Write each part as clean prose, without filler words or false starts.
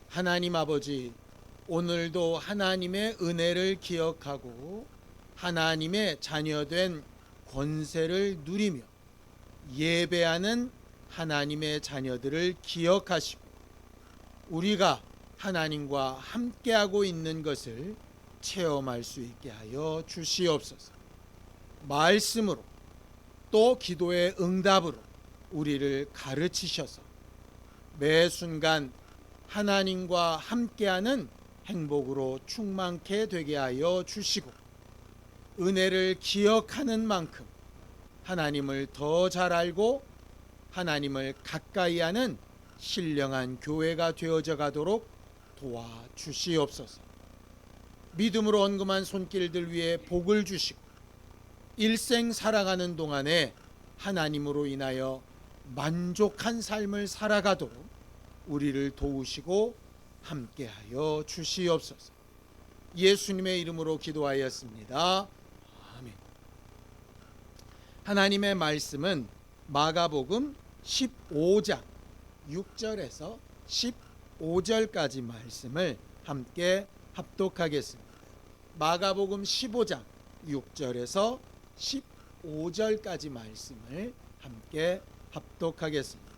하나님 아버지, 오늘도 하나님의 은혜를 기억하고 하나님의 자녀된 권세를 누리며 예배하는 하나님의 자녀들을 기억하시고 우리가 하나님과 함께하고 있는 것을 체험할 수 있게 하여 주시옵소서. 말씀으로 또 기도의 응답으로 우리를 가르치셔서 매 순간 하나님과 함께하는 행복으로 충만케 되게 하여 주시고 은혜를 기억하는 만큼 하나님을 더 잘 알고 하나님을 가까이 하는 신령한 교회가 되어져 가도록 도와주시옵소서. 믿음으로 언금한 손길들 위에 복을 주시고 일생 살아가는 동안에 하나님으로 인하여 만족한 삶을 살아가도록 우리를 도우시고 함께하여 주시옵소서. 예수님의 이름으로 기도하였습니다. 아멘. 하나님의 말씀은 마가복음 15장 6절에서 15절까지 말씀을 함께 합독하겠습니다. 마가복음 15장 6절에서 15절까지 말씀을 함께 합독하겠습니다.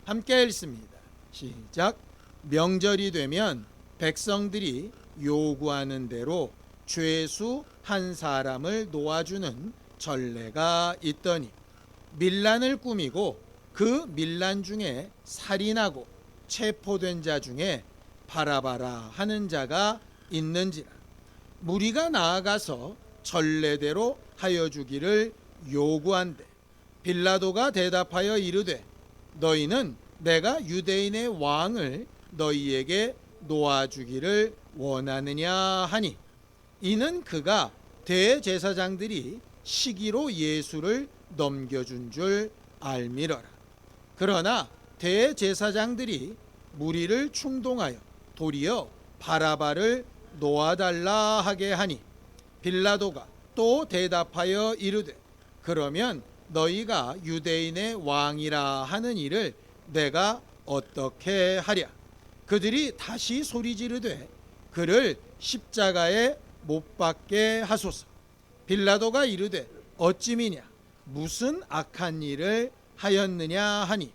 함께 읽습니다. 시작. 명절이 되면 백성들이 요구하는 대로 죄수 한 사람을 놓아주는 전례가 있더니 밀란을 꾸미고 그 밀란 중에 살인하고 체포된 자 중에 바라바라 하는 자가 있는지라. 무리가 나아가서 전례대로 하여 주기를 요구한대. 빌라도가 대답하여 이르되 너희는 내가 유대인의 왕을 너희에게 놓아주기를 원하느냐 하니 이는 그가 대제사장들이 시기로 예수를 넘겨준 줄 알미러라. 그러나 대제사장들이 무리를 충동하여 도리어 바라바를 놓아달라 하게 하니 빌라도가 또 대답하여 이르되 그러면 너희가 유대인의 왕이라 하는 일을 내가 어떻게 하랴. 그들이 다시 소리 지르되 그를 십자가에 못 박게 하소서. 빌라도가 이르되 어찌미냐 무슨 악한 일을 하였느냐 하니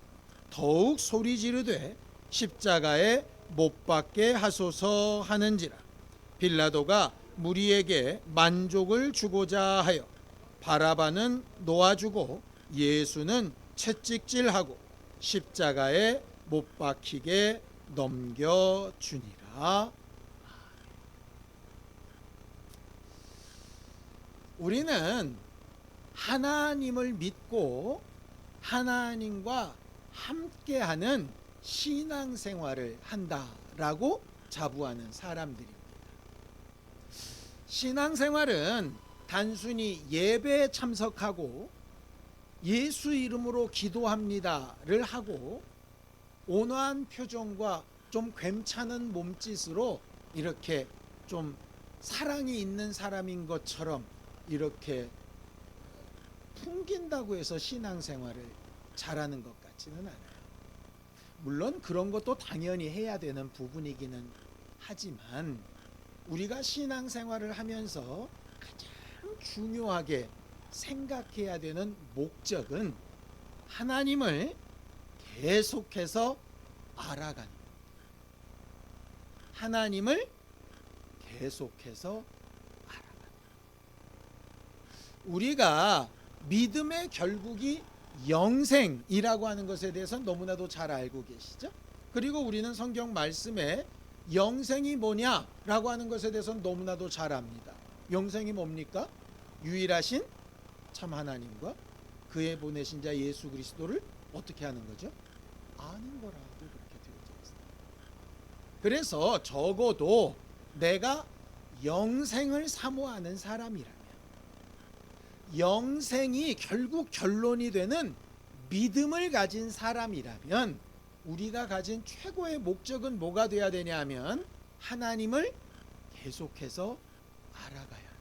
더욱 소리 지르되 십자가에 못 박게 하소서 하는지라. 빌라도가 무리에게 만족을 주고자 하여 바라바는 놓아주고 예수는 채찍질하고 십자가에 못 박히게 넘겨주니라. 우리는 하나님을 믿고 하나님과 함께하는 신앙생활을 한다라고 자부하는 사람들입니다. 신앙생활은 단순히 예배에 참석하고 예수 이름으로 기도합니다를 하고 온화한 표정과 좀 괜찮은 몸짓으로 이렇게 좀 사랑이 있는 사람인 것처럼 이렇게 풍긴다고 해서 신앙생활을 잘하는 것 같지는 않아요. 물론 그런 것도 당연히 해야 되는 부분이기는 하지만 우리가 신앙생활을 하면서 가장 중요하게 생각해야 되는 목적은 하나님을 계속해서 알아가는 것. 하나님을 계속해서 알아가는 것. 우리가 믿음의 결국이 영생이라고 하는 것에 대해서는 너무나도 잘 알고 계시죠? 그리고 우리는 성경 말씀에 영생이 뭐냐라고 하는 것에 대해서는 너무나도 잘 압니다. 영생이 뭡니까? 유일하신 참 하나님과 그의 보내신 자 예수 그리스도를 어떻게 하는 거죠? 아는 거라고 그렇게 되어져 있습니다. 그래서 적어도 내가 영생을 사모하는 사람이라면 영생이 결국 결론이 되는 믿음을 가진 사람이라면 우리가 가진 최고의 목적은 뭐가 돼야 되냐 하면 하나님을 계속해서 알아가야 합니다.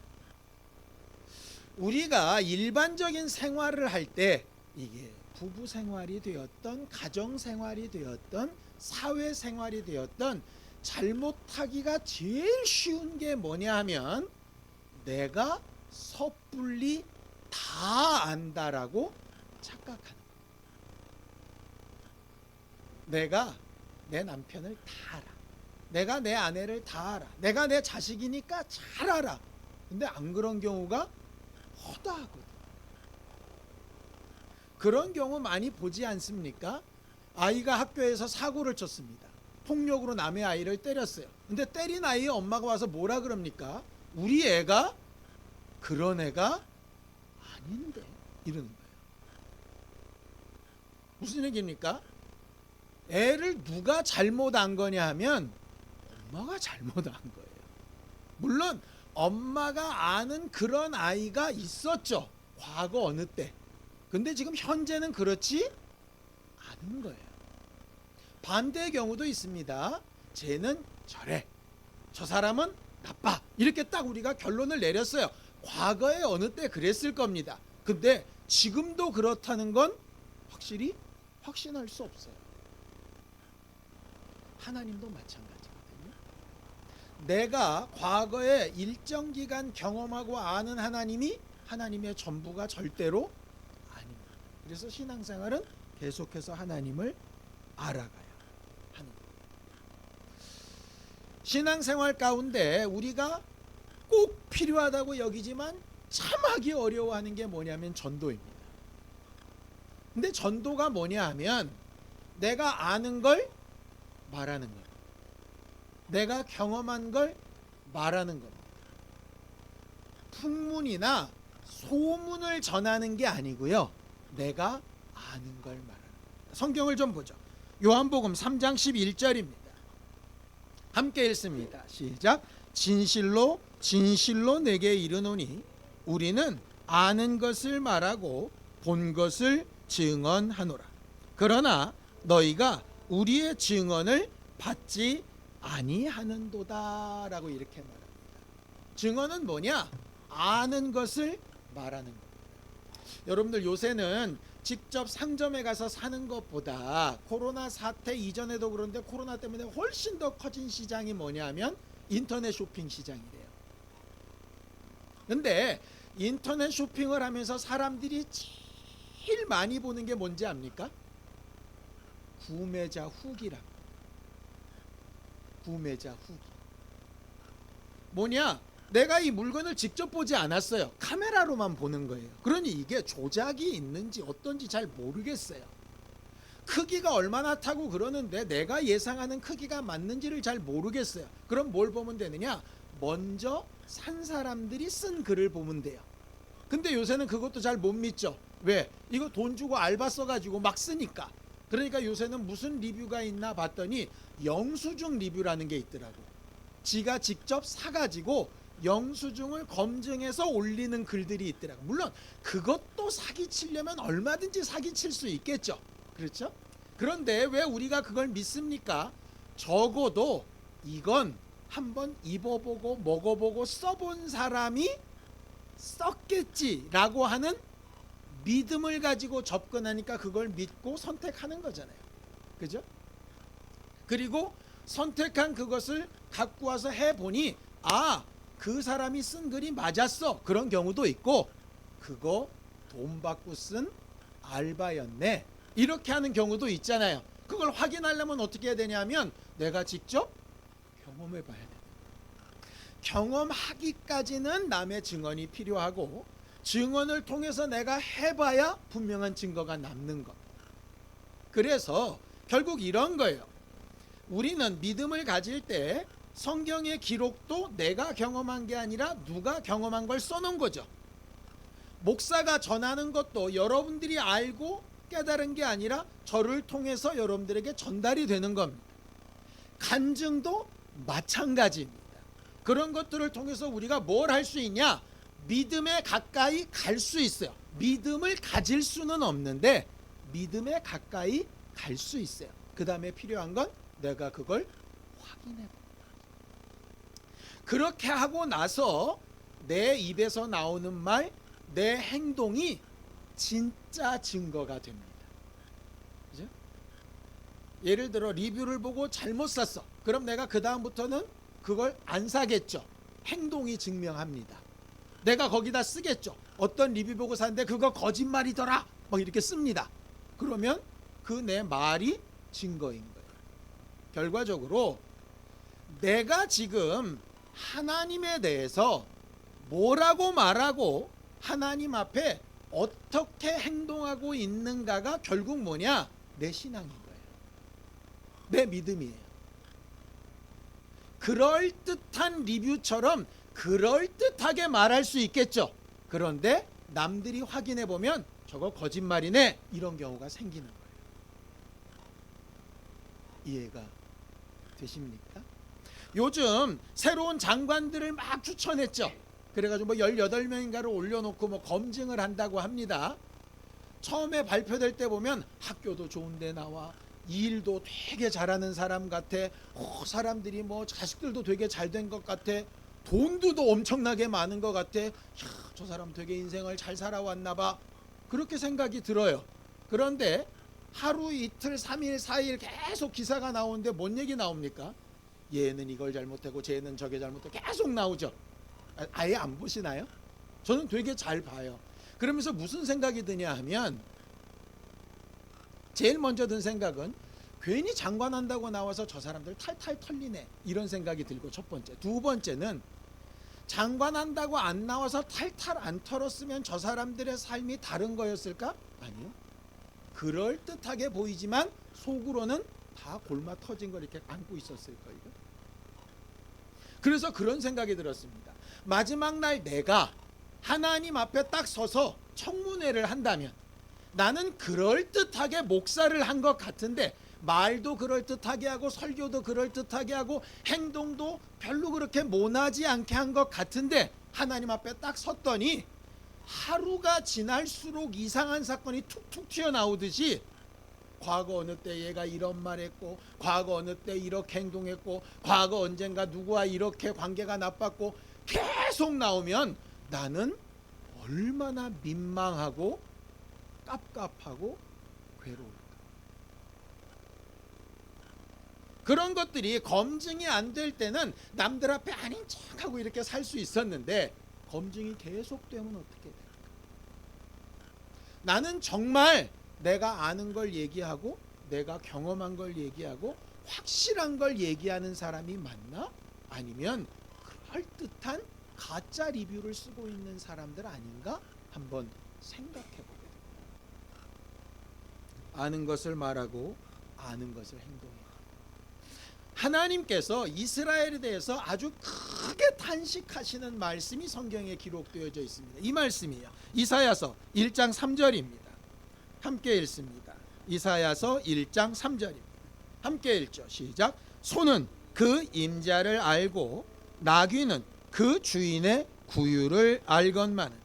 우리가 일반적인 생활을 할 때 이게 부부 생활이 되었던 가정 생활이 되었던 사회 생활이 되었던 잘못하기가 제일 쉬운 게 뭐냐 하면 내가 섣불리 다 안다라고 착각하는 거예요. 내가 내 남편을 다 알아. 내가 내 아내를 다 알아. 내가 내 자식이니까 잘 알아. 근데 안 그런 경우가 허다하거든. 그런 경우 많이 보지 않습니까? 아이가 학교에서 사고를 쳤습니다. 폭력으로 남의 아이를 때렸어요. 근데 때린 아이의 엄마가 와서 뭐라 그럽니까? 우리 애가 그런 애가 아닌데 이러는 거예요. 무슨 얘기입니까? 애를 누가 잘못한 거냐 하면 엄마가 잘못한 거예요. 물론 엄마가 아는 그런 아이가 있었죠. 과거 어느 때. 근데 지금 현재는 그렇지 않은 거예요. 반대의 경우도 있습니다. 쟤는 저래. 저 사람은 나빠. 이렇게 딱 우리가 결론을 내렸어요. 과거에 어느 때 그랬을 겁니다. 근데 지금도 그렇다는 건 확실히 확신할 수 없어요. 하나님도 마찬가지거든요. 내가 과거에 일정 기간 경험하고 아는 하나님이 하나님의 전부가 절대로 아닙니다. 그래서 신앙생활은 계속해서 하나님을 알아가야 하는 거예요. 신앙생활 가운데 우리가 꼭 필요하다고 여기지만 참 하기 어려워하는 게 뭐냐면 전도입니다. 근데 전도가 뭐냐 하면 내가 아는 걸 말하는 겁니다. 내가 경험한 걸 말하는 겁니다. 풍문이나 소문을 전하는 게 아니고요. 내가 아는 걸 말하는 겁니다. 성경을 좀 보죠. 요한복음 3장 11절입니다. 함께 읽습니다. 시작. 진실로 진실로 내게 이르노니 우리는 아는 것을 말하고 본 것을 증언하노라. 그러나 너희가 우리의 증언을 받지 아니하는도다 라고 이렇게 말합니다. 증언은 뭐냐? 아는 것을 말하는 겁니다. 여러분들 요새는 직접 상점에 가서 사는 것보다 코로나 사태 이전에도 그런데 코로나 때문에 훨씬 더 커진 시장이 뭐냐면 인터넷 쇼핑 시장이래요. 근데 인터넷 쇼핑을 하면서 사람들이 제일 많이 보는 게 뭔지 압니까? 구매자 후기랍니다. 구매자 후기. 뭐냐? 내가 이 물건을 직접 보지 않았어요. 카메라로만 보는 거예요. 그러니 이게 조작이 있는지 어떤지 잘 모르겠어요. 크기가 얼마나 타고 그러는데 내가 예상하는 크기가 맞는지를 잘 모르겠어요. 그럼 뭘 보면 되느냐? 먼저 산 사람들이 쓴 글을 보면 돼요. 근데 요새는 그것도 잘 못 믿죠. 왜? 이거 돈 주고 알바 써가지고 막 쓰니까. 그러니까 요새는 무슨 리뷰가 있나 봤더니 영수증 리뷰라는 게 있더라고. 지가 직접 사가지고 영수증을 검증해서 올리는 글들이 있더라고. 물론 그것도 사기치려면 얼마든지 사기칠 수 있겠죠. 그렇죠? 그런데 왜 우리가 그걸 믿습니까? 적어도 이건 한번 입어보고 먹어보고 써본 사람이 썼겠지라고 하는 믿음을 가지고 접근하니까 그걸 믿고 선택하는 거잖아요. 그죠? 그리고 선택한 그것을 갖고 와서 해보니 그 사람이 쓴 글이 맞았어. 그런 경우도 있고 그거 돈 받고 쓴 알바였네. 이렇게 하는 경우도 있잖아요. 그걸 확인하려면 어떻게 해야 되냐면 내가 직접 경험해 봐야 돼요. 경험하기까지는 남의 증언이 필요하고 증언을 통해서 내가 해봐야 분명한 증거가 남는 것. 그래서 결국 이런 거예요. 우리는 믿음을 가질 때 성경의 기록도 내가 경험한 게 아니라 누가 경험한 걸 써놓은 거죠. 목사가 전하는 것도 여러분들이 알고 깨달은 게 아니라 저를 통해서 여러분들에게 전달이 되는 겁니다. 간증도 마찬가지입니다. 그런 것들을 통해서 우리가 뭘 할 수 있냐? 믿음에 가까이 갈 수 있어요. 믿음을 가질 수는 없는데 믿음에 가까이 갈 수 있어요. 그 다음에 필요한 건 내가 그걸 확인해 봅니다. 그렇게 하고 나서 내 입에서 나오는 말, 내 행동이 진짜 증거가 됩니다. 그죠? 예를 들어 리뷰를 보고 잘못 샀어. 그럼 내가 그 다음부터는 그걸 안 사겠죠. 행동이 증명합니다. 내가 거기다 쓰겠죠. 어떤 리뷰 보고 샀는데 그거 거짓말이더라. 막 이렇게 씁니다. 그러면 그 내 말이 증거인 거예요. 결과적으로 내가 지금 하나님에 대해서 뭐라고 말하고 하나님 앞에 어떻게 행동하고 있는가가 결국 뭐냐? 내 신앙인 거예요. 내 믿음이에요. 그럴듯한 리뷰처럼 그럴듯하게 말할 수 있겠죠. 그런데 남들이 확인해 보면 저거 거짓말이네, 이런 경우가 생기는 거예요. 이해가 되십니까? 요즘 새로운 장관들을 막 추천했죠. 그래가지고 뭐 18명인가를 올려놓고 뭐 검증을 한다고 합니다. 처음에 발표될 때 보면 학교도 좋은데 나와, 일도 되게 잘하는 사람 같아, 사람들이 뭐 자식들도 되게 잘 된 것 같아, 돈도 엄청나게 많은 것 같아, 저 사람 되게 인생을 잘 살아왔나 봐, 그렇게 생각이 들어요. 그런데 하루 이틀 3일 4일 계속 기사가 나오는데 뭔 얘기 나옵니까? 얘는 이걸 잘못하고 쟤는 저게 잘못하고 계속 나오죠. 아예 안 보시나요? 저는 되게 잘 봐요. 그러면서 무슨 생각이 드냐 하면, 제일 먼저 든 생각은 괜히 장관한다고 나와서 저 사람들 탈탈 털리네, 이런 생각이 들고, 첫 번째. 두 번째는 장관한다고 안 나와서 탈탈 안 털었으면 저 사람들의 삶이 다른 거였을까? 아니요. 그럴듯하게 보이지만 속으로는 다 골마 터진 걸 이렇게 안고 있었을 거예요. 그래서 그런 생각이 들었습니다. 마지막 날 내가 하나님 앞에 딱 서서 청문회를 한다면, 나는 그럴듯하게 목사를 한 것 같은데, 말도 그럴듯하게 하고 설교도 그럴듯하게 하고 행동도 별로 그렇게 모나지 않게 한 것 같은데, 하나님 앞에 딱 섰더니 하루가 지날수록 이상한 사건이 툭툭 튀어나오듯이, 과거 어느 때 얘가 이런 말 했고, 과거 어느 때 이렇게 행동했고, 과거 언젠가 누구와 이렇게 관계가 나빴고, 계속 나오면 나는 얼마나 민망하고 깝깝하고 괴로울까. 그런 것들이 검증이 안 될 때는 남들 앞에 아닌 척하고 이렇게 살 수 있었는데, 검증이 계속되면 어떻게 될까? 나는 정말 내가 아는 걸 얘기하고 내가 경험한 걸 얘기하고 확실한 걸 얘기하는 사람이 맞나? 아니면 그럴듯한 가짜 리뷰를 쓰고 있는 사람들 아닌가? 한번 생각해 보게 됩니다. 아는 것을 말하고 아는 것을 행동해야. 하나님께서 이스라엘에 대해서 아주 크게 탄식하시는 말씀이 성경에 기록되어져 있습니다. 이 말씀이에요. 이사야서 1장 3절입니다. 함께 읽습니다. 이사야서 1장 3절입니다. 함께 읽죠. 시작. 소는 그 임자를 알고 나귀는 그 주인의 구유를 알건만은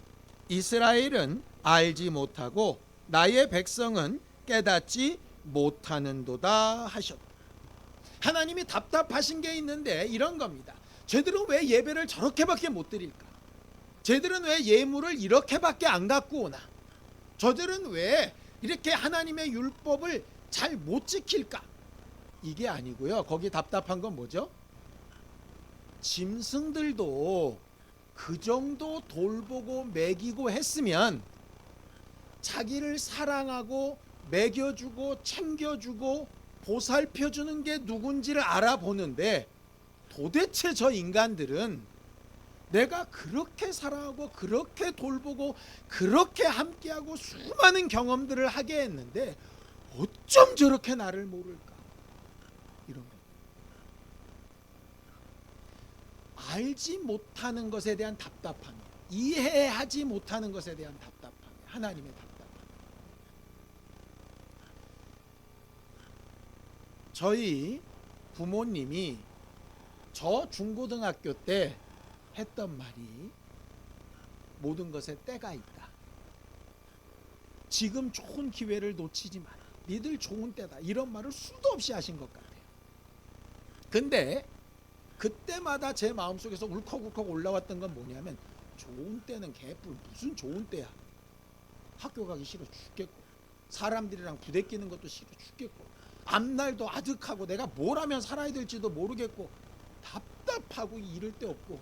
이스라엘은 알지 못하고 나의 백성은 깨닫지 못하는도다 하셨다. 하나님이 답답하신 게 있는데 이런 겁니다. 쟤들은 왜 예배를 저렇게밖에 못 드릴까? 쟤들은 왜 예물을 이렇게밖에 안 갖고 오나? 저들은 왜 이렇게 하나님의 율법을 잘 못 지킬까? 이게 아니고요. 거기 답답한 건 뭐죠? 짐승들도 그 정도 돌보고 먹이고 했으면 자기를 사랑하고 먹여주고 챙겨주고 보살펴주는 게 누군지를 알아보는데, 도대체 저 인간들은 내가 그렇게 사랑하고 그렇게 돌보고 그렇게 함께하고 수많은 경험들을 하게 했는데 어쩜 저렇게 나를 모를까? 이런 거. 알지 못하는 것에 대한 답답함, 이해하지 못하는 것에 대한 답답함, 하나님의 답답함. 저희 부모님이 저 중고등학교 때 했던 말이, 모든 것에 때가 있다. 지금 좋은 기회를 놓치지 마라. 니들 좋은 때다. 이런 말을 수도 없이 하신 것 같아요. 근데 그때마다 제 마음속에서 울컥울컥 올라왔던 건 뭐냐면, 좋은 때는 개뿔, 무슨 좋은 때야. 학교 가기 싫어 죽겠고, 사람들이랑 부대끼는 것도 싫어 죽겠고, 앞날도 아득하고 내가 뭘 하면 살아야 될지도 모르겠고 답답하고 이럴 데 없고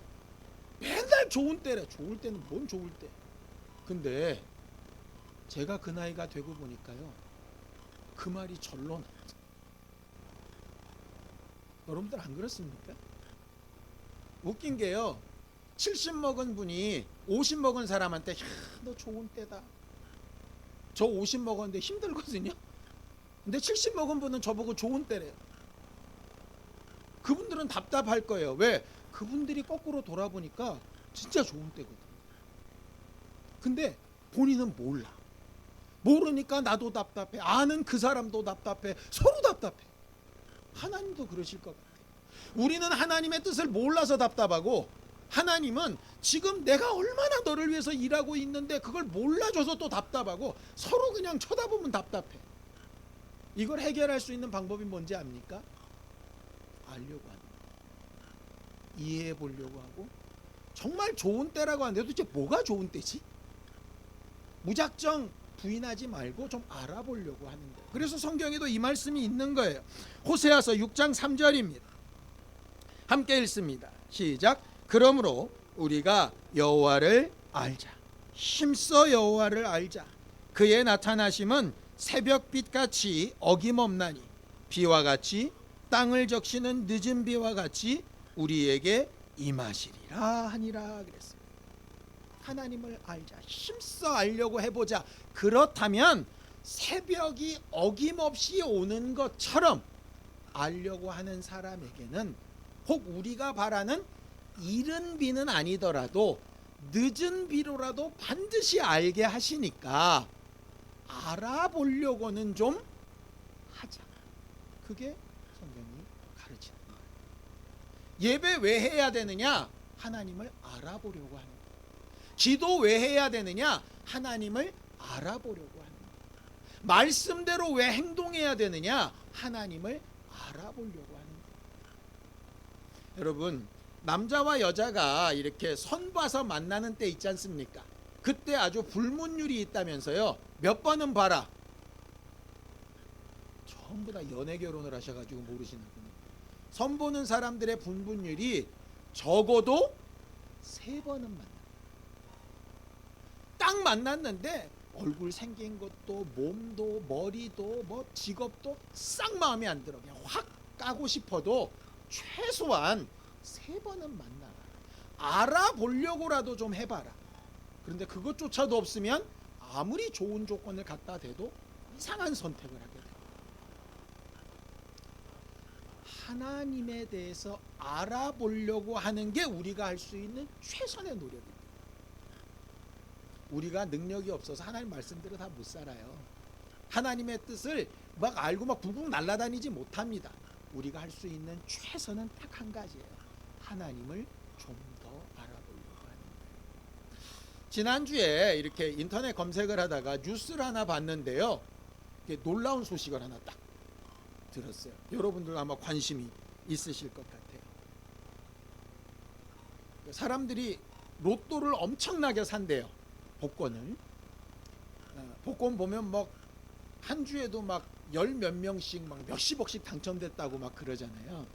맨날 좋은 때래. 좋을 때는 뭔 좋을 때. 근데 제가 그 나이가 되고 보니까요, 그 말이 절로 나왔어요. 여러분들 안 그렇습니까? 웃긴 게요, 70 먹은 분이 50 먹은 사람한테 야, 너 좋은 때다. 저 50 먹었는데 힘들거든요. 근데 70 먹은 분은 저보고 좋은 때래요. 그분들은 답답할 거예요. 왜? 그분들이 거꾸로 돌아보니까 진짜 좋은 때거든. 근데 본인은 몰라. 모르니까 나도 답답해. 아는 그 사람도 답답해. 서로 답답해. 하나님도 그러실 것 같아요. 우리는 하나님의 뜻을 몰라서 답답하고, 하나님은 지금 내가 얼마나 너를 위해서 일하고 있는데 그걸 몰라줘서 또 답답하고, 서로 그냥 쳐다보면 답답해. 이걸 해결할 수 있는 방법이 뭔지 압니까? 알려고 하는 거예요. 이해해 보려고 하고, 정말 좋은 때라고 하는데 도대체 뭐가 좋은 때지? 무작정 부인하지 말고 좀 알아보려고 하는 거예요. 그래서 성경에도 이 말씀이 있는 거예요. 호세아서 6장 3절입니다. 함께 읽습니다. 시작. 그러므로 우리가 여호와를 알자. 힘써 여호와를 알자. 그의 나타나심은 새벽빛같이 어김없나니 비와 같이 땅을 적시는 늦은 비와 같이 우리에게 임하시리라 하니라 그랬습니다. 하나님을 알자. 힘써 알려고 해보자. 그렇다면 새벽이 어김없이 오는 것처럼 알려고 하는 사람에게는 혹 우리가 바라는 이른 비는 아니더라도 늦은 비로라도 반드시 알게 하시니까 알아보려고는 좀 하자. 그게 성경이 가르치는 거예요. 예배 왜 해야 되느냐? 하나님을 알아보려고 하는 거예요. 기도 왜 해야 되느냐? 하나님을 알아보려고 하는 거예요. 말씀대로 왜 행동해야 되느냐? 하나님을 알아보려고 하는 거예요. 여러분, 남자와 여자가 이렇게 선 봐서 만나는 때 있지 않습니까? 그때 아주 불문율이 있다면서요. 몇 번은 봐라. 전부 다 연애 결혼을 하셔가지고 모르시는군요. 선 보는 사람들의 분분율이 적어도 3번은 만나. 딱 만났는데 얼굴 생긴 것도 몸도 머리도 뭐 직업도 싹 마음에 안 들어. 그냥 확 까고 싶어도 최소한 3번은 만나라. 알아보려고라도 좀 해봐라. 그런데 그것조차도 없으면 아무리 좋은 조건을 갖다 대도 이상한 선택을 하게 돼요. 하나님에 대해서 알아보려고 하는 게 우리가 할 수 있는 최선의 노력입니다. 우리가 능력이 없어서 하나님 말씀대로 다 못 살아요. 하나님의 뜻을 막 알고 막 붕붕 날아다니지 못합니다. 우리가 할 수 있는 최선은 딱 한 가지예요. 하나님을 좀 더 알아보려고 하는 거예요. 지난주에 이렇게 인터넷 검색을 하다가 뉴스를 하나 봤는데요. 놀라운 소식을 하나 딱 들었어요. 여러분들 아마 관심이 있으실 것 같아요. 사람들이 로또를 엄청나게 산대요. 복권을. 복권 보면 막 한 주에도 막 10몇 명씩 막 몇십억씩 당첨됐다고 막 그러잖아요.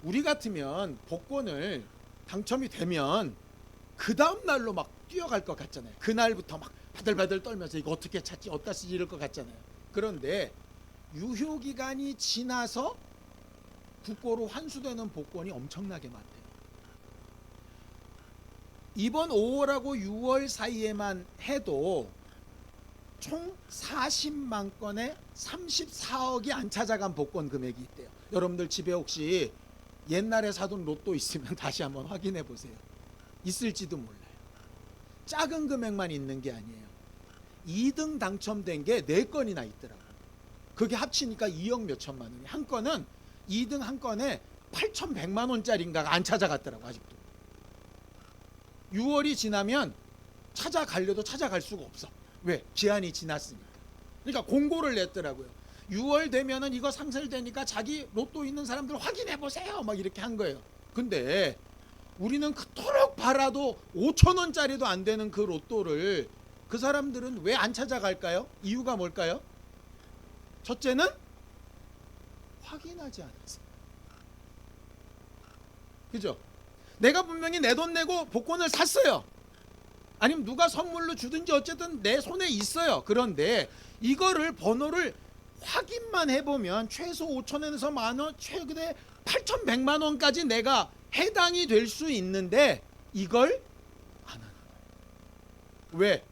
우리 같으면 복권을 당첨이 되면 그 다음 날로 막 뛰어갈 것 같잖아요. 그날부터 막 바들바들 떨면서 이거 어떻게 찾지 어디다 쓰지 이럴 것 같잖아요. 그런데 유효기간이 지나서 국고로 환수되는 복권이 엄청나게 많대요. 이번 5월하고 6월 사이에만 해도 총 40만 건에 34억이 안 찾아간 복권 금액이 있대요. 여러분들 집에 혹시 옛날에 사둔 로또 있으면 다시 한번 확인해 보세요. 있을지도 몰라요. 작은 금액만 있는 게 아니에요. 2등 당첨된 게 4건이나 있더라고요. 그게 합치니까 2억 몇천만 원이. 한 건은 2등 한 건에 8,100만 원짜리인가가 안 찾아갔더라고. 아직도 6월이 지나면 찾아가려도 찾아갈 수가 없어. 왜? 기한이 지났으니까. 그러니까 공고를 냈더라고요. 6월 되면은 이거 상설되니까 자기 로또 있는 사람들 확인해 보세요 막 이렇게 한 거예요. 근데 우리는 그토록 바라도 5천 원짜리도 안 되는 그 로또를 그 사람들은 왜 안 찾아갈까요? 이유가 뭘까요? 첫째는 확인하지 않았어요. 그죠? 내가 분명히 내 돈 내고 복권을 샀어요. 아니면 누가 선물로 주든지 어쨌든 내 손에 있어요. 그런데 이거를 번호를 확인만 해보면 최소 5천원에서 만원, 최근에 8,100만 원까지 내가 해당이 될 수 있는데 이걸 안 하는 거예요. 왜?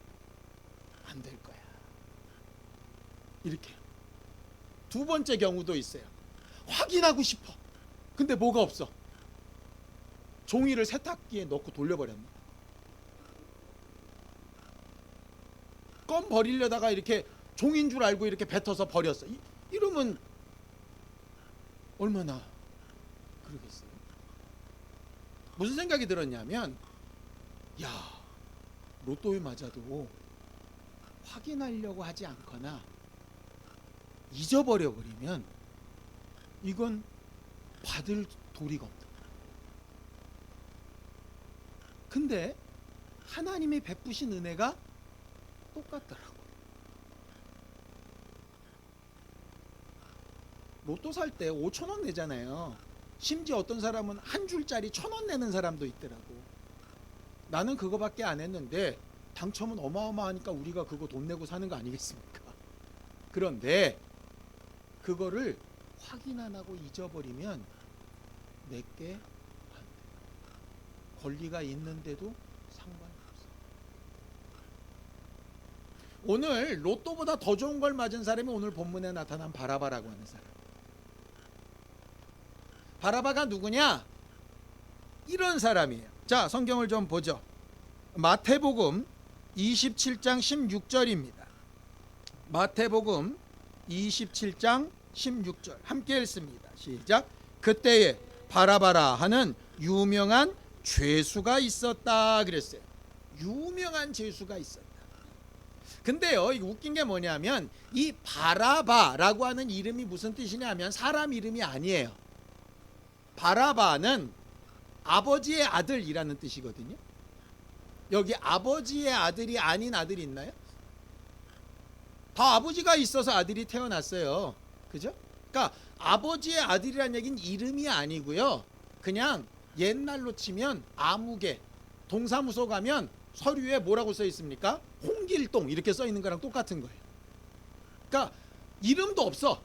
안 될 거야. 이렇게. 두 번째 경우도 있어요. 확인하고 싶어. 근데 뭐가 없어. 종이를 세탁기에 넣고 돌려버렸네. 껌 버리려다가 이렇게 종인 줄 알고 이렇게 뱉어서 버렸어. 이러면 얼마나 그러겠어요? 무슨 생각이 들었냐면, 야, 로또에 맞아도 확인하려고 하지 않거나 잊어버려 버리면 이건 받을 도리가 없다. 근데 하나님이 베푸신 은혜가 똑같더라고. 로또 살 때 5,000원 내잖아요. 심지어 어떤 사람은 한 줄짜리 1,000원 내는 사람도 있더라고. 나는 그거밖에 안 했는데 당첨은 어마어마하니까 우리가 그거 돈 내고 사는 거 아니겠습니까? 그런데 그거를 확인 안 하고 잊어버리면 내게 안 돼. 권리가 있는데도 상관이 없어. 오늘 로또보다 더 좋은 걸 맞은 사람이 오늘 본문에 나타난 바라바라고 하는 사람. 바라바가 누구냐? 이런 사람이에요. 자, 성경을 좀 보죠. 마태복음 27장 16절입니다. 마태복음 27장 16절 함께 읽습니다. 시작. 그때에 바라바라 하는 유명한 죄수가 있었다 그랬어요. 유명한 죄수가 있었다. 근데요, 이거 웃긴 게 뭐냐면 이 바라바라고 하는 이름이 무슨 뜻이냐면 사람 이름이 아니에요. 바라바는 아버지의 아들이라는 뜻이거든요. 여기 아버지의 아들이 아닌 아들이 있나요? 다 아버지가 있어서 아들이 태어났어요. 그죠? 그러니까 아버지의 아들이라는 얘기는 이름이 아니고요. 그냥 옛날로 치면 아무개, 동사무소 가면 서류에 뭐라고 써 있습니까? 홍길동 이렇게 써 있는 거랑 똑같은 거예요. 그러니까 이름도 없어.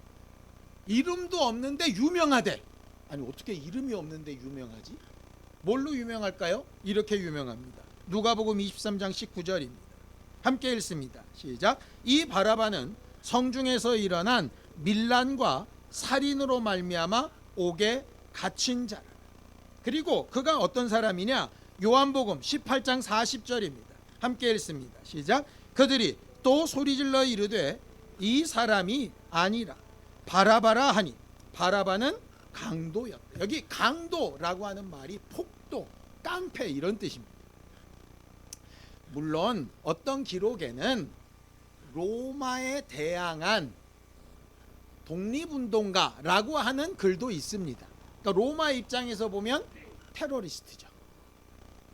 이름도 없는데 유명하대. 아니 어떻게 이름이 없는데 유명하지? 뭘로 유명할까요? 이렇게 유명합니다. 누가복음 23장 19절입니다. 함께 읽습니다. 시작. 이 바라바는 성중에서 일어난 밀란과 살인으로 말미암아 옥에 갇힌 자라. 그리고 그가 어떤 사람이냐? 요한복음 18장 40절입니다. 함께 읽습니다. 시작. 그들이 또 소리질러 이르되 이 사람이 아니라 바라바라 하니 바라바는 강도였다. 여기 강도라고 하는 말이 폭도, 깡패 이런 뜻입니다. 물론 어떤 기록에는 로마에 대항한 독립운동가라고 하는 글도 있습니다. 그러니까 로마 입장에서 보면 테러리스트죠.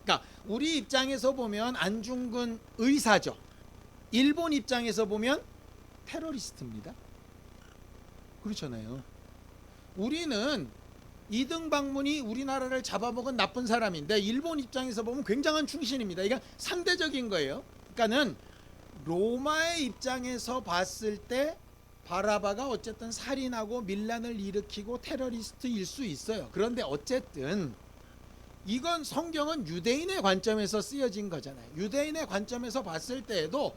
그러니까 우리 입장에서 보면 안중근 의사죠. 일본 입장에서 보면 테러리스트입니다. 그렇잖아요. 우리는 이등박문이 우리나라를 잡아먹은 나쁜 사람인데 일본 입장에서 보면 굉장한 충신입니다. 이게 상대적인 거예요. 그러니까는 로마의 입장에서 봤을 때 바라바가 어쨌든 살인하고 밀란을 일으키고 테러리스트일 수 있어요. 그런데 어쨌든 이건 성경은 유대인의 관점에서 쓰여진 거잖아요. 유대인의 관점에서 봤을 때에도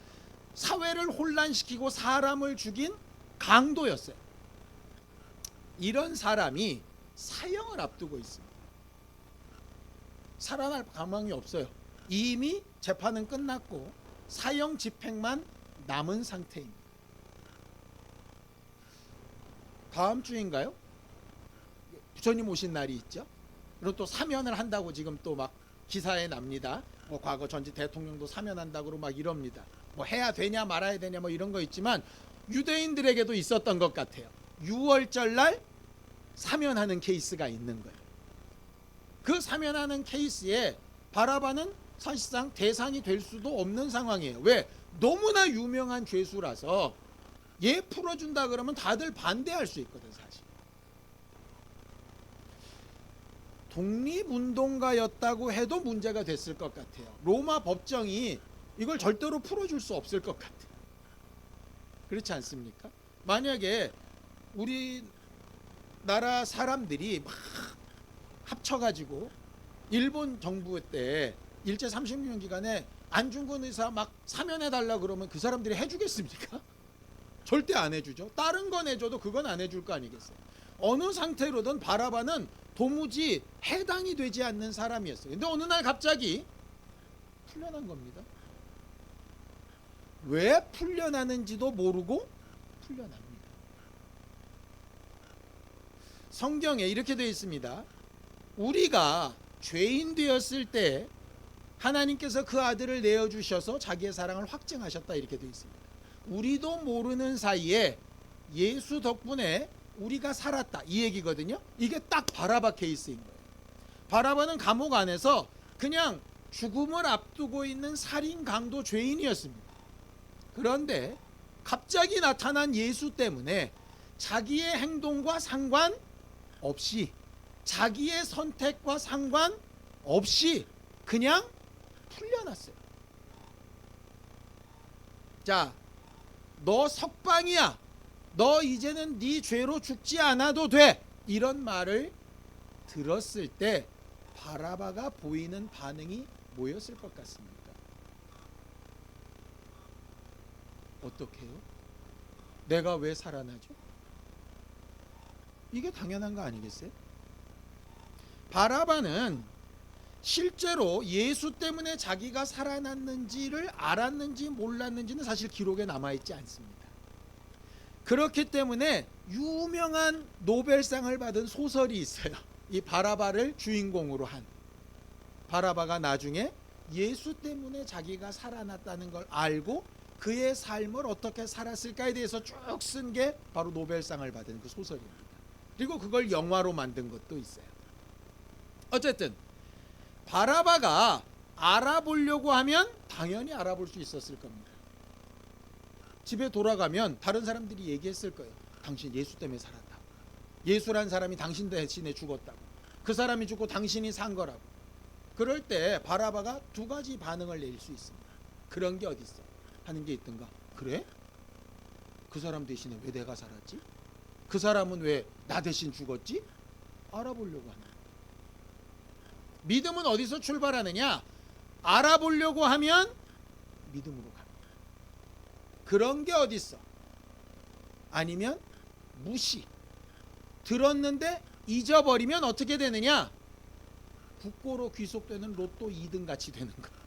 사회를 혼란시키고 사람을 죽인 강도였어요. 이런 사람이 사형을 앞두고 있습니다. 살아날 가망이 없어요. 이미 재판은 끝났고 사형 집행만 남은 상태입니다. 다음 주인가요? 부처님 오신 날이 있죠. 그리고 또 사면을 한다고 지금 또 막 기사에 납니다. 뭐 과거 전직 대통령도 사면한다고 막 이럽니다. 뭐 해야 되냐 말아야 되냐 뭐 이런 거 있지만 유대인들에게도 있었던 것 같아요. 6월절 날 사면하는 케이스가 있는 거예요. 그 사면하는 케이스에 바라바는 사실상 대상이 될 수도 없는 상황이에요. 왜? 너무나 유명한 죄수라서 얘 풀어준다 그러면 다들 반대할 수 있거든 사실. 독립운동가였다고 해도 문제가 됐을 것 같아요. 로마 법정이 이걸 절대로 풀어줄 수 없을 것 같아요. 그렇지 않습니까? 만약에 우리나라 사람들이 막 합쳐가지고 일본 정부 때 일제 36년 기간에 안중근 의사 막 사면해달라 그러면 그 사람들이 해주겠습니까? 절대 안 해주죠. 다른 건 해줘도 그건 안 해줄 거 아니겠어요. 어느 상태로든 바라바는 도무지 해당이 되지 않는 사람이었어요. 근데 어느 날 갑자기 풀려난 겁니다. 왜 풀려나는지도 모르고 풀려납니다. 성경에 이렇게 되어 있습니다. 우리가 죄인 되었을 때 하나님께서 그 아들을 내어주셔서 자기의 사랑을 확증하셨다 이렇게 되어 있습니다. 우리도 모르는 사이에 예수 덕분에 우리가 살았다 이 얘기거든요. 이게 딱 바라바 케이스인 거예요. 바라바는 감옥 안에서 그냥 죽음을 앞두고 있는 살인 강도 죄인이었습니다. 그런데 갑자기 나타난 예수 때문에 자기의 행동과 상관없이, 자기의 선택과 상관없이 그냥 풀려났어요. 자, 너 석방이야. 너 이제는 네 죄로 죽지 않아도 돼. 이런 말을 들었을 때 바라바가 보이는 반응이 뭐였을 것 같습니까? 어떻게요? 내가 왜 살아나죠? 이게 당연한 거 아니겠어요? 바라바는 실제로 예수 때문에 자기가 살아났는지를 알았는지 몰랐는지는 사실 기록에 남아있지 않습니다. 그렇기 때문에 유명한 노벨상을 받은 소설이 있어요. 이 바라바를 주인공으로 한. 바라바가 나중에 예수 때문에 자기가 살아났다는 걸 알고 그의 삶을 어떻게 살았을까에 대해서 쭉 쓴 게 바로 노벨상을 받은 그 소설입니다. 그리고 그걸 영화로 만든 것도 있어요. 어쨌든 바라바가 알아보려고 하면 당연히 알아볼 수 있었을 겁니다. 집에 돌아가면 다른 사람들이 얘기했을 거예요. 당신 예수 때문에 살았다. 예수란 사람이 당신 대신에 죽었다고. 그 사람이 죽고 당신이 산 거라고. 그럴 때 바라바가 두 가지 반응을 낼 수 있습니다. 그런 게 어딨어? 하는 게 있던가. 그래? 그 사람 대신에 왜 내가 살았지? 그 사람은 왜 나 대신 죽었지? 알아보려고 합니다. 믿음은 어디서 출발하느냐? 알아보려고 하면 믿음으로 갑니다. 그런 게 어딨어? 아니면 무시. 들었는데 잊어버리면 어떻게 되느냐? 국고로 귀속되는 로또 2등 같이 되는 거야.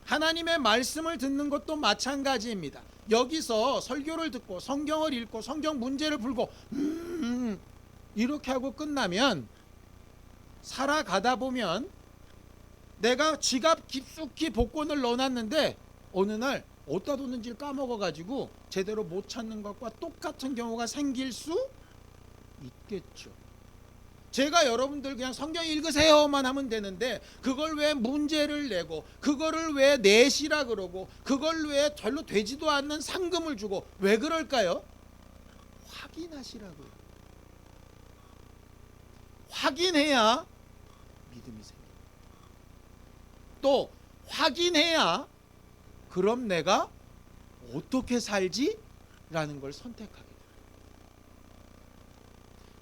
하나님의 말씀을 듣는 것도 마찬가지입니다. 여기서 설교를 듣고 성경을 읽고 성경 문제를 풀고 이렇게 하고 끝나면 살아가다 보면 내가 지갑 깊숙이 복권을 넣어놨는데 어느 날 어디다 뒀는지를 까먹어가지고 제대로 못 찾는 것과 똑같은 경우가 생길 수 있겠죠. 제가 여러분들 그냥 성경 읽으세요만 하면 되는데 그걸 왜 문제를 내고 그거를 왜 내시라 그러고 그걸 왜 별로 되지도 않는 상금을 주고 왜 그럴까요? 확인하시라고요. 확인해야 믿음이 생깁니다. 또 확인해야 그럼 내가 어떻게 살지? 라는 걸 선택하게 돼요.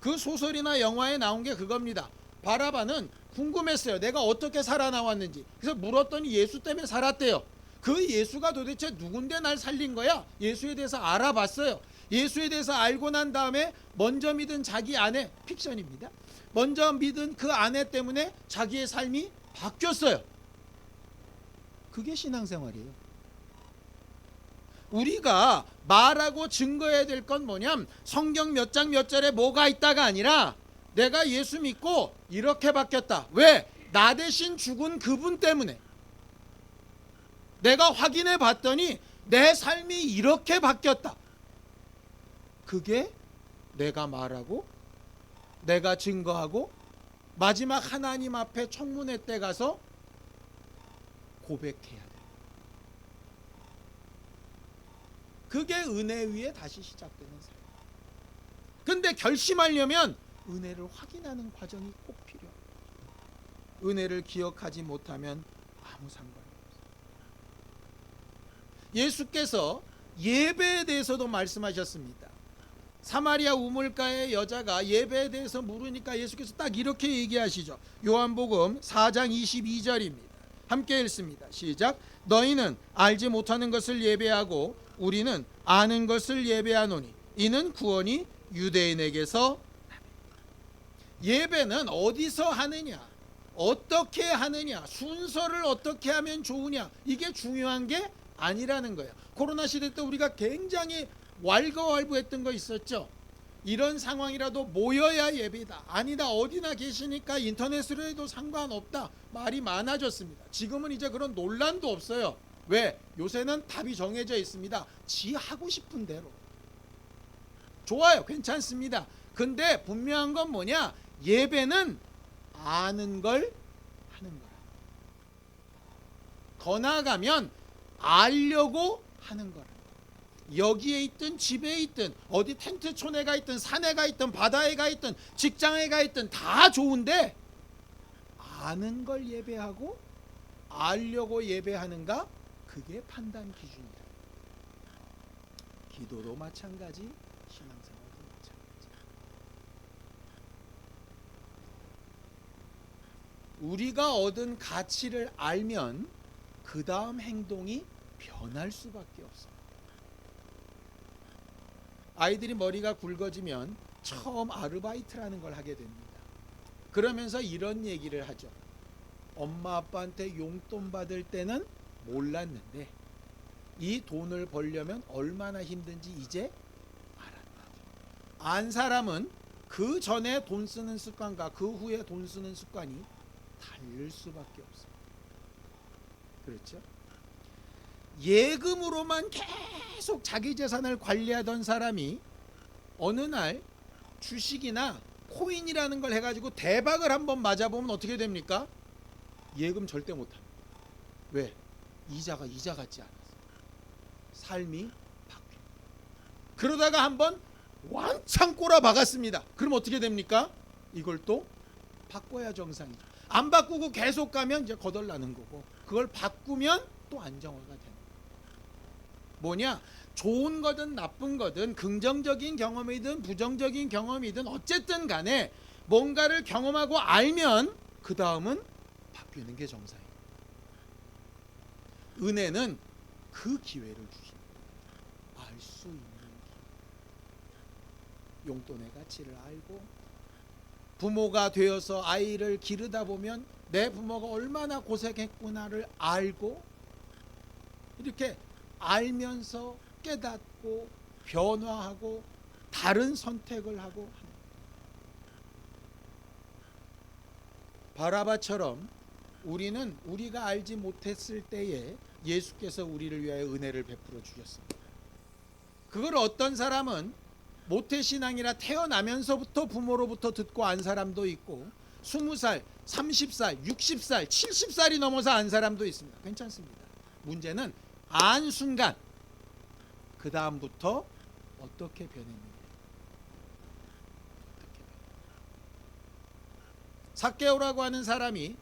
그 소설이나 영화에 나온 게 그겁니다. 바라바는 궁금했어요. 내가 어떻게 살아나왔는지. 그래서 물었더니 예수 때문에 살았대요. 그 예수가 도대체 누군데 날 살린 거야? 예수에 대해서 알아봤어요. 예수에 대해서 알고 난 다음에 먼저 믿은 자기 아내, 픽션입니다. 먼저 믿은 그 아내 때문에 자기의 삶이 바뀌었어요. 그게 신앙생활이에요. 우리가 말하고 증거해야 될 건 뭐냐면 성경 몇 장 몇 절에 뭐가 있다가 아니라 내가 예수 믿고 이렇게 바뀌었다. 왜? 나 대신 죽은 그분 때문에. 내가 확인해 봤더니 내 삶이 이렇게 바뀌었다. 그게 내가 말하고 내가 증거하고 마지막 하나님 앞에 청문회 때 가서 고백해야 돼. 그게 은혜 위에 다시 시작되는 삶. 근데 결심하려면 은혜를 확인하는 과정이 꼭 필요해요. 은혜를 기억하지 못하면 아무 상관이 없어요. 예수께서 예배에 대해서도 말씀하셨습니다. 사마리아 우물가의 여자가 예배에 대해서 물으니까 예수께서 딱 이렇게 얘기하시죠. 요한복음 4장 22절입니다. 함께 읽습니다. 시작. 너희는 알지 못하는 것을 예배하고 우리는 아는 것을 예배하노니 이는 구원이 유대인에게서. 예배는 어디서 하느냐, 어떻게 하느냐, 순서를 어떻게 하면 좋으냐, 이게 중요한 게 아니라는 거예요. 코로나 시대 때 우리가 굉장히 왈가왈부했던 거 있었죠. 이런 상황이라도 모여야 예배다. 아니다, 어디나 계시니까 인터넷으로 해도 상관없다. 말이 많아졌습니다. 지금은 이제 그런 논란도 없어요. 왜? 요새는 답이 정해져 있습니다. 지 하고 싶은 대로. 좋아요, 괜찮습니다. 근데 분명한 건 뭐냐? 예배는 아는 걸 하는 거야. 더 나아가면 알려고 하는 거라. 여기에 있든 집에 있든 어디 텐트촌에 가 있든 산에 가 있든 바다에 가 있든 직장에 가 있든 다 좋은데 아는 걸 예배하고 알려고 예배하는가? 그게 판단 기준이다. 기도도 마찬가지, 신앙생활도 마찬가지. 우리가 얻은 가치를 알면 그 다음 행동이 변할 수밖에 없습니다. 아이들이 머리가 굵어지면 처음 아르바이트라는 걸 하게 됩니다. 그러면서 이런 얘기를 하죠. 엄마 아빠한테 용돈 받을 때는 몰랐는데 이 돈을 벌려면 얼마나 힘든지 이제 알았다. 안 사람은 그 전에 돈 쓰는 습관과 그 후에 돈 쓰는 습관이 다를 수밖에 없어요. 그렇죠? 예금으로만 계속 자기 재산을 관리하던 사람이 어느 날 주식이나 코인이라는 걸 해가지고 대박을 한번 맞아보면 어떻게 됩니까? 예금 절대 못합니다. 왜? 이자가 이자 같지 않아서. 삶이 바뀌어. 그러다가 한번 왕창 꼬라 박았습니다. 그럼 어떻게 됩니까? 이걸 또 바꿔야 정상이죠. 안 바꾸고 계속 가면 이제 거덜나는 거고, 그걸 바꾸면 또 안정화가 되는 거예요. 뭐냐? 좋은 거든 나쁜 거든 긍정적인 경험이든 부정적인 경험이든 어쨌든 간에 뭔가를 경험하고 알면 그 다음은 바뀌는 게 정상이에요. 은혜는 그 기회를 주십니다. 알 수 있는 기회. 용돈의 가치를 알고 부모가 되어서 아이를 기르다 보면 내 부모가 얼마나 고생했구나를 알고 이렇게 알면서 깨닫고 변화하고 다른 선택을 하고 합니다. 바라바처럼 우리는 우리가 알지 못했을 때에 예수께서 우리를 위하여 은혜를 베풀어 주셨습니다. 그걸 어떤 사람은 모태신앙이라 태어나면서부터 부모로부터 듣고 안 사람도 있고 20살, 30살, 60살, 70살이 넘어서 안 사람도 있습니다. 괜찮습니다. 문제는 안 순간 그 다음부터 어떻게 변했느냐. 삭개오라고 하는 사람이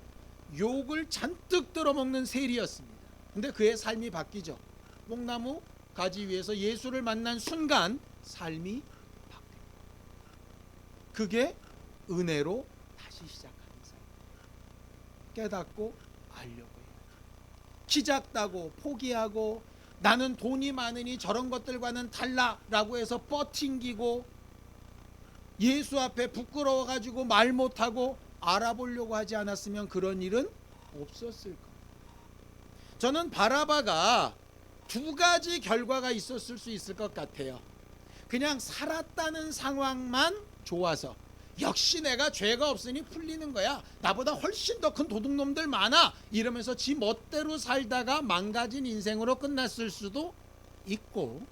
욕을 잔뜩 들어먹는 세리였습니다. 근데 그의 삶이 바뀌죠. 뽕나무 가지 위에서 예수를 만난 순간 삶이 바뀌어요. 그게 은혜로 다시 시작하는 삶. 깨닫고 알려고 해요. 키 작다고 포기하고 나는 돈이 많으니 저런 것들과는 달라라고 해서 뻗팅기고 예수 앞에 부끄러워가지고 말 못하고 알아보려고 하지 않았으면 그런 일은 없었을 겁니다. 저는 바라바가 두 가지 결과가 있었을 수 있을 것 같아요. 그냥 살았다는 상황만 좋아서 역시 내가 죄가 없으니 풀리는 거야. 나보다 훨씬 더 큰 도둑놈들 많아. 이러면서 지 멋대로 살다가 망가진 인생으로 끝났을 수도 있고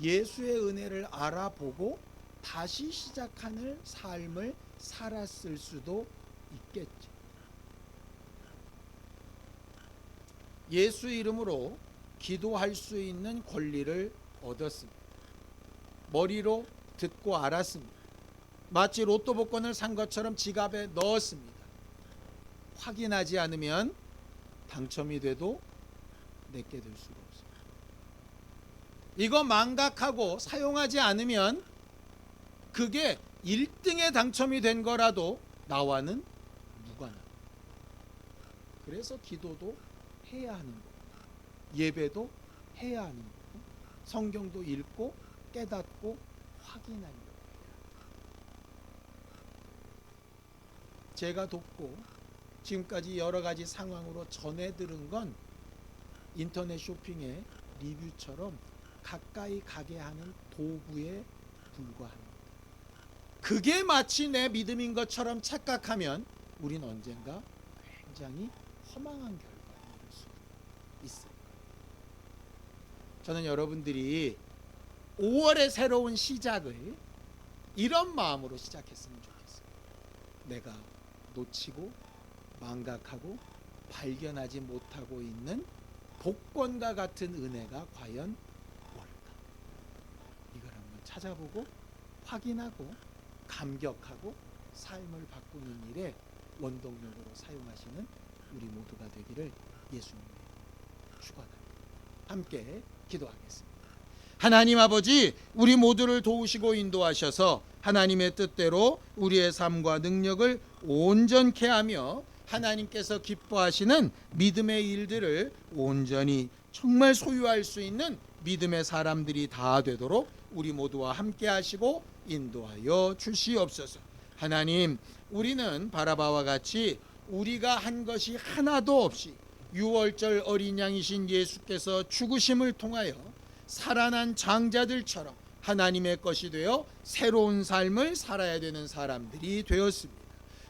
예수의 은혜를 알아보고 다시 시작하는 삶을 살았을 수도 있겠죠. 예수 이름으로 기도할 수 있는 권리를 얻었습니다. 머리로 듣고 알았습니다. 마치 로또 복권을 산 것처럼 지갑에 넣었습니다. 확인하지 않으면 당첨이 돼도 내게 될 수가 없습니다. 이거 망각하고 사용하지 않으면 그게 1등에 당첨이 된 거라도 나와는 무관합니다. 그래서 기도도 해야 하는 거고, 예배도 해야 하는 거고, 성경도 읽고 깨닫고 확인하는 거예요. 제가 돕고 지금까지 여러 가지 상황으로 전해 들은 건 인터넷 쇼핑의 리뷰처럼 가까이 가게 하는 도구에 불과합니다. 그게 마치 내 믿음인 것처럼 착각하면 우린 언젠가 굉장히 허망한 결과에 이를 수 있을 거예요. 저는 여러분들이 5월의 새로운 시작을 이런 마음으로 시작했으면 좋겠어요. 내가 놓치고 망각하고 발견하지 못하고 있는 복권과 같은 은혜가 과연 뭘까? 이걸 한번 찾아보고 확인하고 감격하고 삶을 바꾸는 일에 원동력으로 사용하시는 우리 모두가 되기를 예수님의 축원합니다. 함께 기도하겠습니다. 하나님 아버지, 우리 모두를 도우시고 인도하셔서 하나님의 뜻대로 우리의 삶과 능력을 온전케 하며 하나님께서 기뻐하시는 믿음의 일들을 온전히 정말 소유할 수 있는 믿음의 사람들이 다 되도록 우리 모두와 함께 하시고 인도하여 주시옵소서. 하나님, 우리는 바라바와 같이 우리가 한 것이 하나도 없이 유월절 어린 양이신 예수께서 죽으심을 통하여 살아난 장자들처럼 하나님의 것이 되어 새로운 삶을 살아야 되는 사람들이 되었습니다.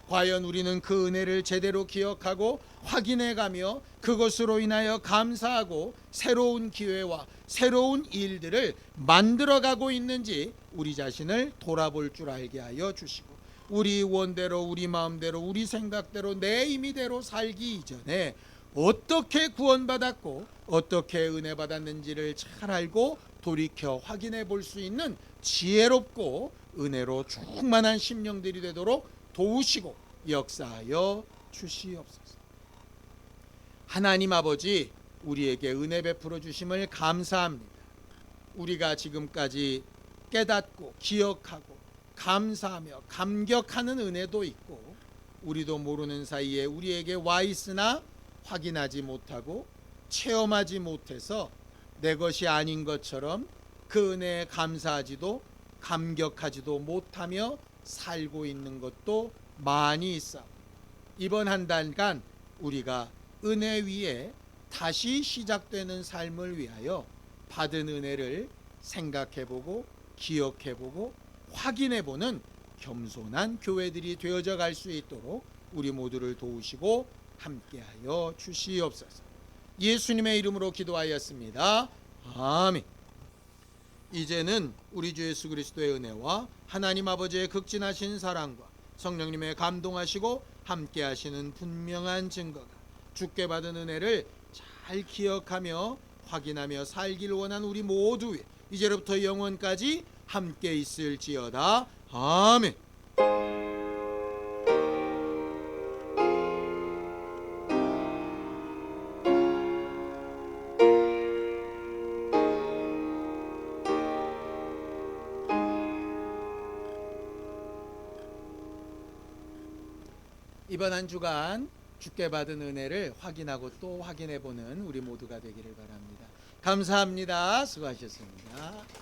과연 우리는 그 은혜를 제대로 기억하고 확인해가며 그것으로 인하여 감사하고 새로운 기회와 새로운 일들을 만들어가고 있는지 우리 자신을 돌아볼 줄 알게 하여 주시고, 우리 원대로 우리 마음대로 우리 생각대로 내 임의대로 살기 이전에 어떻게 구원받았고 어떻게 은혜 받았는지를 잘 알고 돌이켜 확인해 볼 수 있는 지혜롭고 은혜로 충만한 심령들이 되도록 도우시고 역사하여 주시옵소서. 하나님 아버지, 우리에게 은혜 베풀어 주심을 감사합니다. 우리가 지금까지 깨닫고 기억하고 감사하며 감격하는 은혜도 있고, 우리도 모르는 사이에 우리에게 와 있으나 확인하지 못하고 체험하지 못해서 내 것이 아닌 것처럼 그 은혜에 감사하지도 감격하지도 못하며 살고 있는 것도 많이 있어. 이번 한 달간 우리가 은혜 위에 다시 시작되는 삶을 위하여 받은 은혜를 생각해보고 기억해보고 확인해보는 겸손한 교회들이 되어져 갈 수 있도록 우리 모두를 도우시고 함께하여 주시옵소서. 예수님의 이름으로 기도하였습니다. 아멘. 이제는 우리 주 예수 그리스도의 은혜와 하나님 아버지의 극진하신 사랑과 성령님의 감동하시고 함께하시는 분명한 증거가 주께 받은 은혜를 잘 기억하며 확인하며 살길 원한 우리 모두 위에 이제로부터 영원까지 함께 있을지어다. 아멘. 이번 한 주간 주께 받은 은혜를 확인하고 또 확인해 보는 우리 모두가 되기를 바랍니다. 감사합니다. 수고하셨습니다.